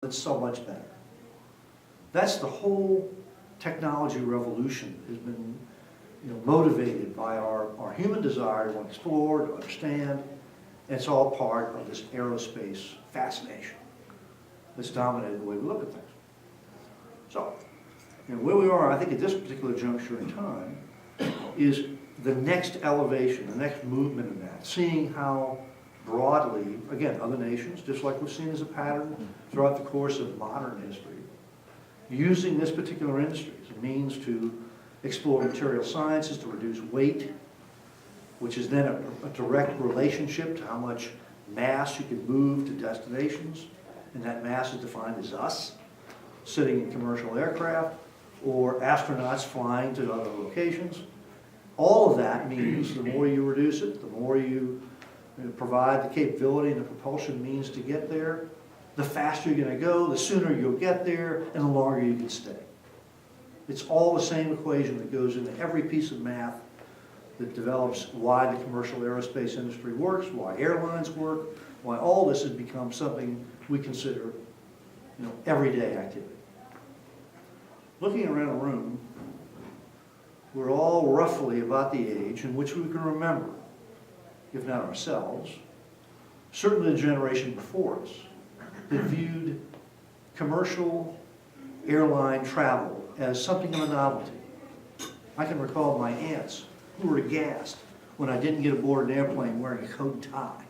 It's so much better. That's the whole technology revolution has been motivated by our human desire to want to explore, to understand. And it's all part of this aerospace fascination that's dominated the way we look at things. So, where we are, I think, at this particular juncture in time, is the next elevation, the next movement in that, seeing how broadly, again, other nations, just like we've seen as a pattern throughout the course of modern history, using this particular industry as a means to explore material sciences, to reduce weight, which is then a direct relationship to how much mass you can move to destinations, and that mass is defined as us, sitting in commercial aircraft, or astronauts flying to other locations. All of that means the more you reduce it, the more you provide the capability and the propulsion means to get there, the faster you're going to go, the sooner you'll get there, and the longer you can stay. It's all the same equation that goes into every piece of math that develops why the commercial aerospace industry works, why airlines work, why all this has become something we consider everyday activity. Looking around the room, we're all roughly about the age in which we can remember, if not ourselves, certainly the generation before us, that viewed commercial airline travel as something of a novelty. I can recall my aunts who were aghast when I didn't get aboard an airplane wearing a coat and tie.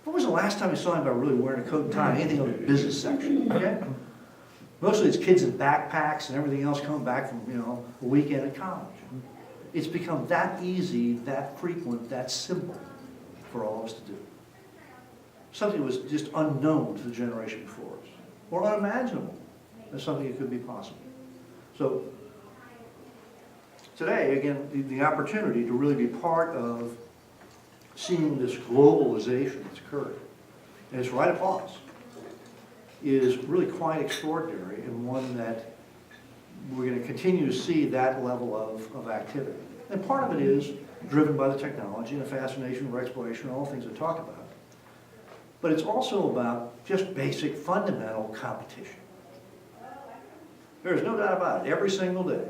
When was the last time you saw anybody really wearing a coat and tie, anything on the business section? Okay? Mostly it's kids in backpacks and everything else coming back from a weekend at college. It's become that easy, that frequent, that simple for all of us to do. Something that was just unknown to the generation before us, or unimaginable as something that could be possible. So today, again, the opportunity to really be part of seeing this globalization that's occurred, and it's right upon us, is really quite extraordinary, and one that we're going to continue to see that level of activity. And part of it is driven by the technology and the fascination with exploration and all the things I talked about. But it's also about just basic, fundamental competition. There's no doubt about it. Every single day,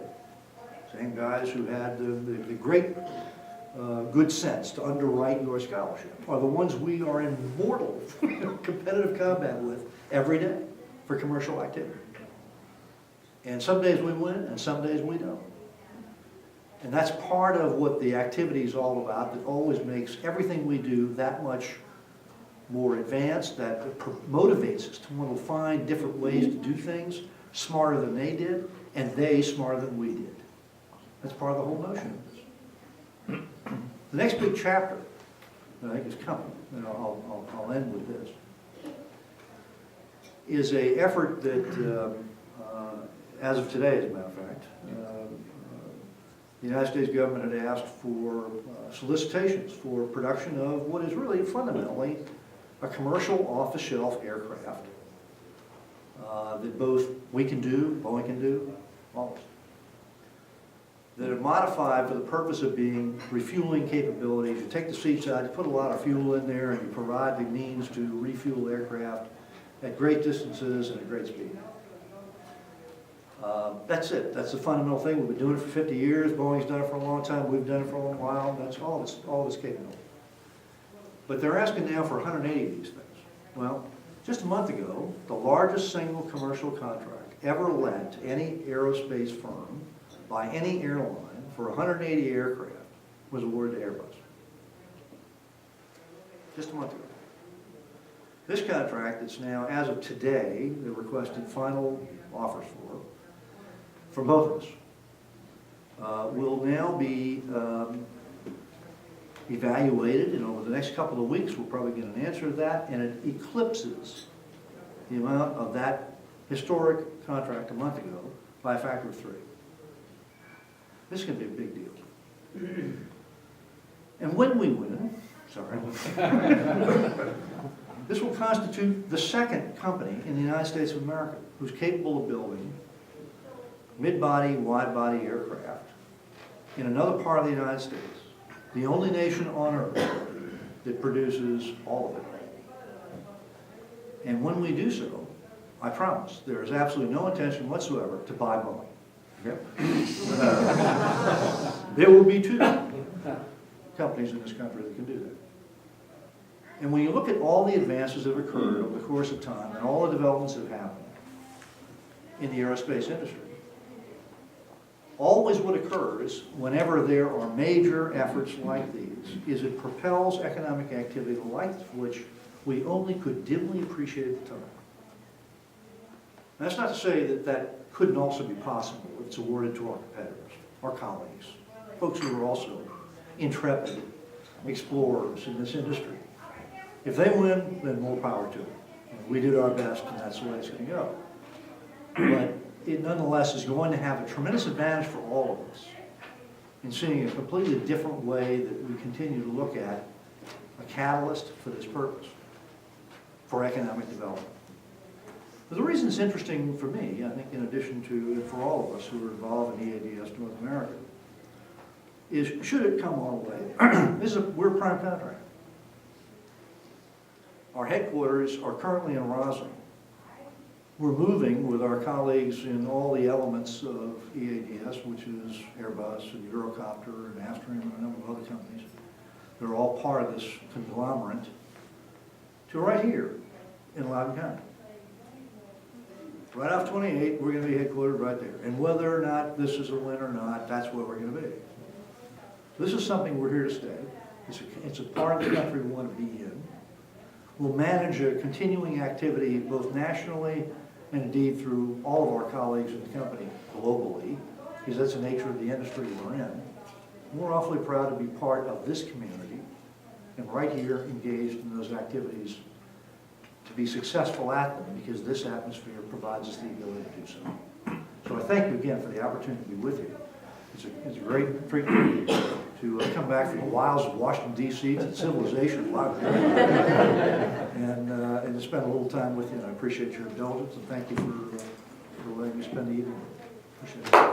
same guys who had the great good sense to underwrite your scholarship are the ones we are in mortal competitive combat with every day for commercial activity. And some days we win, and some days we don't. And that's part of what the activity is all about, that always makes everything we do that much more advanced, that motivates us to want to find different ways to do things smarter than they did, and they smarter than we did. That's part of the whole notion of this. The next big chapter that I think is coming, and I'll end with this, is an effort that, as of today, as a matter of fact, the United States government had asked for solicitations for production of what is really fundamentally a commercial off-the-shelf aircraft that both we can do, Boeing can do, all of us, that are modified for the purpose of being refueling capabilities. You take the seats out, you put a lot of fuel in there, and you provide the means to refuel aircraft at great distances and at great speed. That's it. That's the fundamental thing. We've been doing it for 50 years. Boeing's done it for a long time. We've done it for a long while. That's all it's capable of. But they're asking now for 180 of these things. Well, just a month ago, the largest single commercial contract ever let to any aerospace firm by any airline for 180 aircraft was awarded to Airbus. Just a month ago. This contract that's now, as of today, they're requesting final offers for, from both of us, will now be evaluated, and over the next couple of weeks we'll probably get an answer to that, and it eclipses the amount of that historic contract a month ago by a factor of 3. This is going to be a big deal. And when we win, this will constitute the second company in the United States of America who's capable of building mid-body, wide-body aircraft in another part of the United States. The only nation on earth that produces all of it. And when we do so, I promise, there is absolutely no intention whatsoever to buy Boeing. Yep. There will be 2 companies in this country that can do that. And when you look at all the advances that have occurred over the course of time and all the developments that have happened in the aerospace industry, always what occurs whenever there are major efforts like these is it propels economic activity, the likes of which we only could dimly appreciate at the time. That's not to say that that couldn't also be possible if it's awarded to our competitors, our colleagues, folks who are also intrepid explorers in this industry. If they win, then more power to them. We did our best, and that's the way it's going to go. But it nonetheless is going to have a tremendous advantage for all of us in seeing a completely different way that we continue to look at a catalyst for this purpose, for economic development. But the reason it's interesting for me, I think in addition to for all of us who are involved in EADS North America, is should it come our way, we're a prime contractor. Our headquarters are currently in Roslyn. We're moving with our colleagues in all the elements of EADS, which is Airbus and Eurocopter and Astrium and a number of other companies. They're all part of this conglomerate to right here in Loudoun County. Right off 28, we're going to be headquartered right there. And whether or not this is a win or not, that's where we're going to be. This is something we're here to stay. It's a part of the country we want to be in. We'll manage a continuing activity both nationally and indeed through all of our colleagues in the company globally, because that's the nature of the industry we're in. We're awfully proud to be part of this community and right here engaged in those activities to be successful at them, because this atmosphere provides us the ability to do so. So I thank you again for the opportunity to be with you. It's a great treat to come back from the wilds of Washington, D.C. to the civilization of Loudoun and to spend a little time with you. And I appreciate your indulgence, and thank you for letting me spend the evening. Appreciate it. Are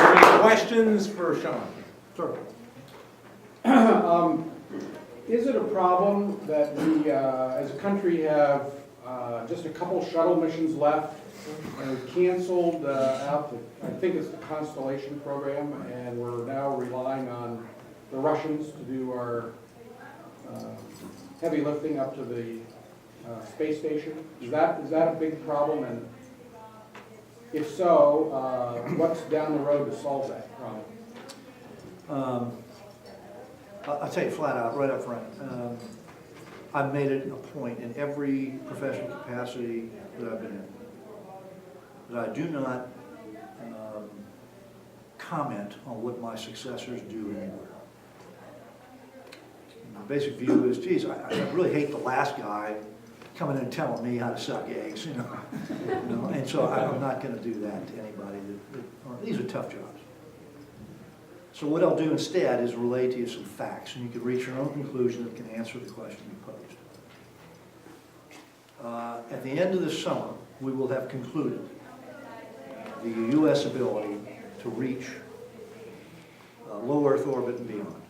there any questions for Sean? Sure. Is it a problem that we, as a country, have just a couple shuttle missions left, and we've canceled out the, I think it's the Constellation program, and we're now relying on the Russians to do our heavy lifting up to the space station? Is that a big problem? And if so, what's down the road to solve that problem? I'll tell you flat out, right up front. I've made it a point in every professional capacity that I've been in that I do not comment on what my successors do anywhere. And the basic view is, geez, I really hate the last guy coming in and telling me how to suck eggs, you know. And so I'm not going to do that to anybody. These are tough jobs. So what I'll do instead is relay to you some facts, and you can reach your own conclusion that can answer the question you posed. At the end of this summer, we will have concluded the U.S. ability to reach low Earth orbit and beyond,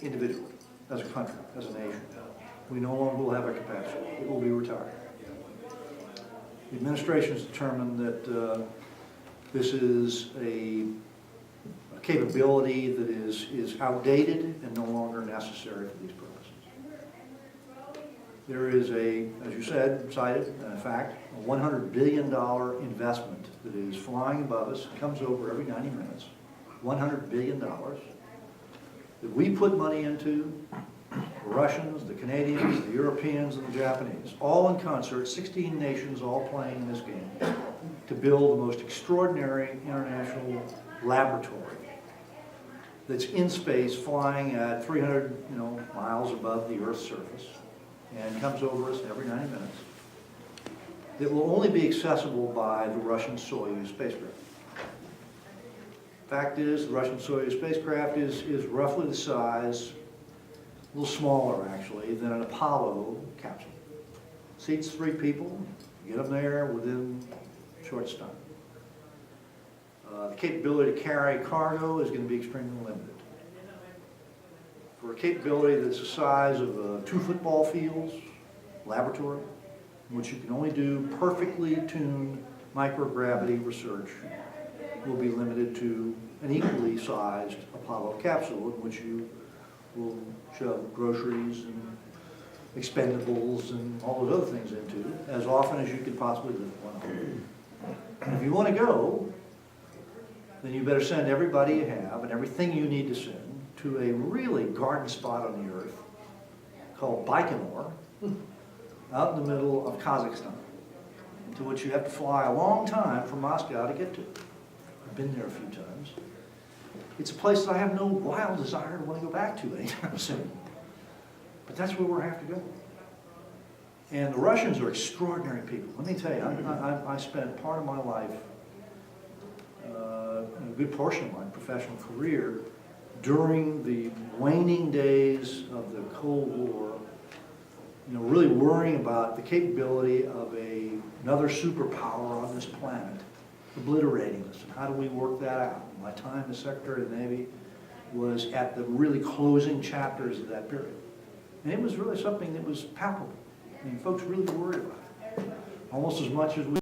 individually, as a country, as a nation. We no longer will have our capacity. It will be retired. The administration has determined that this is a capability that is outdated and no longer necessary for these purposes. There is as you said, cited, in fact, a $100 billion investment that is flying above us, comes over every 90 minutes, $100 billion that we put money into, the Russians, the Canadians, the Europeans, and the Japanese, all in concert, 16 nations all playing in this game, to build the most extraordinary international laboratory that's in space, flying at 300 miles above the Earth's surface, and comes over us every 90 minutes. It will only be accessible by the Russian Soyuz spacecraft. Fact is, the Russian Soyuz spacecraft is roughly the size, a little smaller actually, than an Apollo capsule. Seats 3 people, get them there within a short time. The capability to carry cargo is going to be extremely limited. for a capability that's the size of 2 football fields, laboratory, in which you can only do perfectly tuned microgravity research, will be limited to an equally sized Apollo capsule in which you will shove groceries and expendables and all those other things into as often as you could possibly lift one home. And if you want to go, then you better send everybody you have and everything you need to send to a really garden spot on the earth called Baikonur, out in the middle of Kazakhstan, to which you have to fly a long time from Moscow to get to. I've been there a few times. It's a place that I have no wild desire to want to go back to anytime soon. But that's where we'll have to go. And the Russians are extraordinary people. Let me tell you, I spent part of my life, a good portion of my professional career, during the waning days of the Cold War, really worrying about the capability of another superpower on this planet obliterating us, and how do we work that out? My time as Secretary of the Navy was at the really closing chapters of that period. And it was really something that was palpable. I mean, folks really worried about it, almost as much as we